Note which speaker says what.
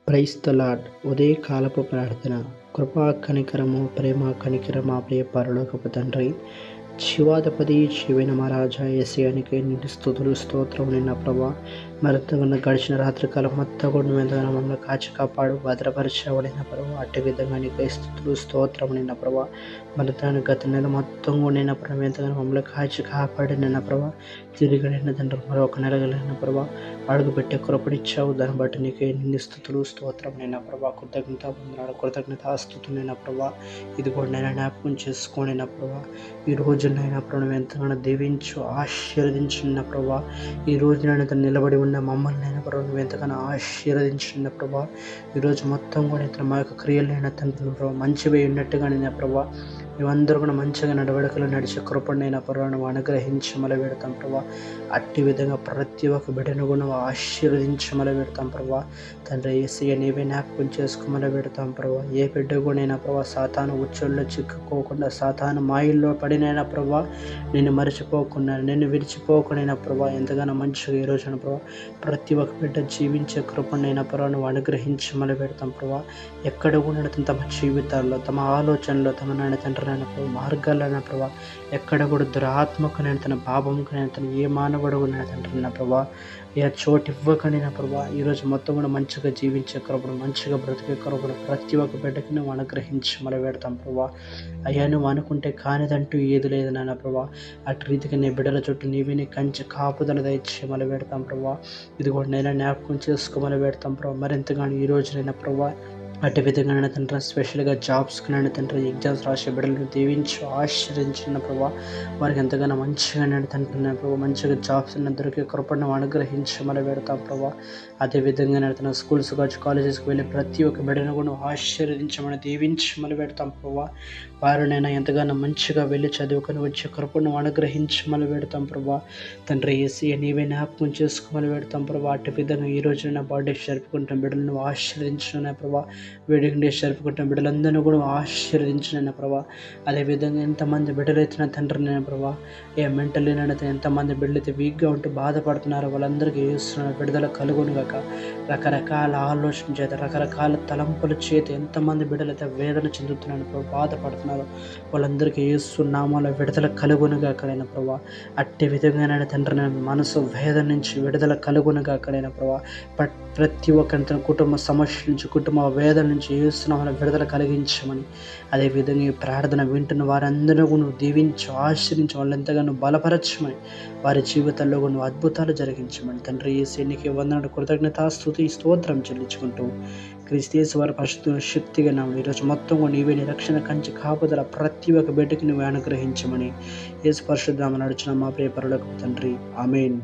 Speaker 1: Praise the lord. ఉదయకాలపు ప్రార్థన. కృపా కనికరము ప్రేమ కనికర మా ప్రియ పరలోకపు తండ్రి, శివాధిపతి శివైన మా రాజా యేసయ్యానికి నిండు స్తుతులు స్తోత్రం నిన్న ప్రభా. మరింతగా గడిచిన రాత్రికాలం మొత్తం కూడా నువ్వెంతగానో మమ్మల్ని కాచి కాపాడు భద్రపరిచావడిన ప్రభా. అట్టి విధంగా నీకు స్తుతులు స్తోత్రం నిన్న ప్రభా. మరింతగా గత నెల మొత్తం కూడా నిన్న ప్రభా ఎంతగానో మమ్మల్ని కాచి కాపాడి నిన్న ప్రభా. తిరిగి నిన్న తండ్రి మరొక నెల కలిగిన ప్రభా అడుగు పెట్టే కృపడిచ్చావు. దాన్ని బట్టి నీకే నిండు స్తుతులు స్తోత్రం నిన్న ప్రభా. కృతజ్ఞతాస్తుతులు నిన్న ప్రభా. ఇది కూడా నేను జ్ఞాపకం చేసుకోండి నా ప్రభా. ఈ రోజునైనా ప్రభు ఎంతగానో దీవించు ఆశీర్వదించిన ప్రభా. ఈ రోజు నేను నిలబడి ఉన్న మమ్మల్ని అయినా ప్రభు నువ్వు ఎంతగానో ఆశీర్వదించిన ప్రభా. ఈరోజు మొత్తం కూడా ఇతను మా యొక్క క్రియలైనా తండ్రి ప్రభావ మంచివి ఉన్నట్టుగా నేను ప్రభా. మేమందరూ కూడా మంచిగా నడవడికలు నడిచే కృపణైనా ప్రభావ నువ్వు అనుగ్రహించి పెడతాం ప్రభా. అట్టి విధంగా ప్రతి ఒక్క బిడ్డను కూడా నువ్వు ఆశీర్వదించి పెడతాం ప్రభా. తండ్రి యేసయ్య నీవే జ్ఞాపకం చేసుకోమని పెడతాం ప్రభా. ఏ బిడ్డ కూడా ప్రభా సాతాను ఉచ్చుల్లో చిక్కుకోకుండా, సాతాను మాయిల్లో పడినైనా ప్రభా నిన్ను మరిచిపోకుండా, నిన్ను విడిచిపోకుండా ప్రభా ఎంతగానో మంచిగా ఈ రోజున ప్రభా ప్రతి ఒక్క బిడ్డ జీవించే కృపణైనా ప్రభా నువ్వు అనుగ్రహించి పెడతాం ప్రభా. ఎక్కడ కూడా తమ జీవితాల్లో, తమ ఆలోచనలో, తమ నాయన తండ్రి మార్గాలైన ప్రభా ఎక్కడ కూడా దురాత్మకనైనా తన పాపంకనైనా తన ఏ మానవుడు తండ్రి నా ప్రభా ఏ చోటు ఇవ్వకని నా ప్రభా. ఈరోజు మొత్తం కూడా మంచిగా జీవించే కృపను, మంచిగా బ్రతికే కృపను ప్రతి ఒక్క బిడ్డకి నువ్వు అనుగ్రహించి పెడతాం ప్రభా. అయ్యా నువ్వు అనుకుంటే కానిదంటూ ఏది లేదు నాన్న ప్రభా. అటు రీతిగా నీ బిడ్డల చుట్టూ నీవే కంచి కాపుదల దయచి పెడతాం ప్రభా. ఇది కూడా నేను జ్ఞాపకం చేసుకోమని పెడతాం ప్రభా. మరింతగానో ఈ రోజునైనా ప్రభా అట్టి విధంగా నన్ను తండ్రి స్పెషల్గా జాబ్స్కి నన్ను తండ్రి ఎగ్జామ్స్ రాసే బిడ్డలను దీవించి ఆశ్రయించిన ప్రభావ. వారికి ఎంతగానో మంచిగా నన్ను తండ్రి ప్రభావ మంచిగా జాబ్స్ దొరికే కృపను అనుగ్రహించి పెడతాం ప్రభావ. అదేవిధంగా నన్ను తన స్కూల్స్ కావచ్చు, కాలేజెస్కి వెళ్ళి ప్రతి ఒక్క బిడ్డను కూడా ఆశీర్వదించమని దీవించి పెడతాం ప్రభావ. వారినైనా ఎంతగానో మంచిగా వెళ్ళి చదువుకొని వచ్చే కృపను అనుగ్రహించి పెడతాం ప్రభావ. తండ్రి యేసయ్య నీవే జ్ఞాపకం చేసుకోమని పెడతాం ప్రభావ. అట్టి విధంగా ఈ రోజు నా బర్త్డే జరుపుకుంటాం బిడ్డలను ఆశీర్వదించిన ప్రభావ. వెడ్డింగ్ డే జరుపుకుంటున్న బిడ్డలందరినీ కూడా ఆశీర్వదించిన ప్రభా. అదేవిధంగా ఎంతమంది బిడ్డలు ఎత్తిన తండ్రి నేను ప్రభా. మెంటల్లీ నైతే ఎంతమంది బిడ్డలు అయితే వీక్గా ఉంటూ బాధపడుతున్నారో వాళ్ళందరికీ ఏస్తున్న విడుదల కలుగునుగాక. రకరకాల ఆలోచన చేత, రకరకాల తలంపుల చేత ఎంతమంది బిడ్డలు అయితే వేదన చెందుతున్నారో ప్రభా, బాధపడుతున్నారు వాళ్ళందరికీ ఏస్తున్నామో విడుదల కలుగునుగాకలైన ప్రభా. అట్టి విధంగా నేను తండ్రి నేను మనసు వేదన నుంచి విడుదల కలుగునుగాకలైన ప్రభా. ప్రతి ఒక్క కుటుంబ సమస్య నుంచి, కుటుంబ వేదన నుంచి ఏస్తున్నామని విడుదల కలిగించమని, అదేవిధంగా ఈ ప్రార్థన వింటున్న వారందరూ నువ్వు దీవించు ఆశ్రయించి వాళ్ళెంతగానో బలపరచమని, వారి జీవితాల్లో నువ్వు అద్భుతాలు జరిగించమని తండ్రి యేసయ్య నీకే వందనాలు కృతజ్ఞతాస్తుతి స్తోత్రం చెల్లించుకుంటూ క్రీస్తు యేసు వారి పరిశుద్ధ శక్తిగా ఈరోజు మొత్తం నీవే నిరక్షణ కంచి కాపుదల ప్రతి ఒక్క బిడ్డకి నువ్వు అనుగ్రహించమని యేసు పరిశుద్ధ నామమున నడుచున్న మా ప్రియ పరలోకపు తండ్రి. ఆమేన్.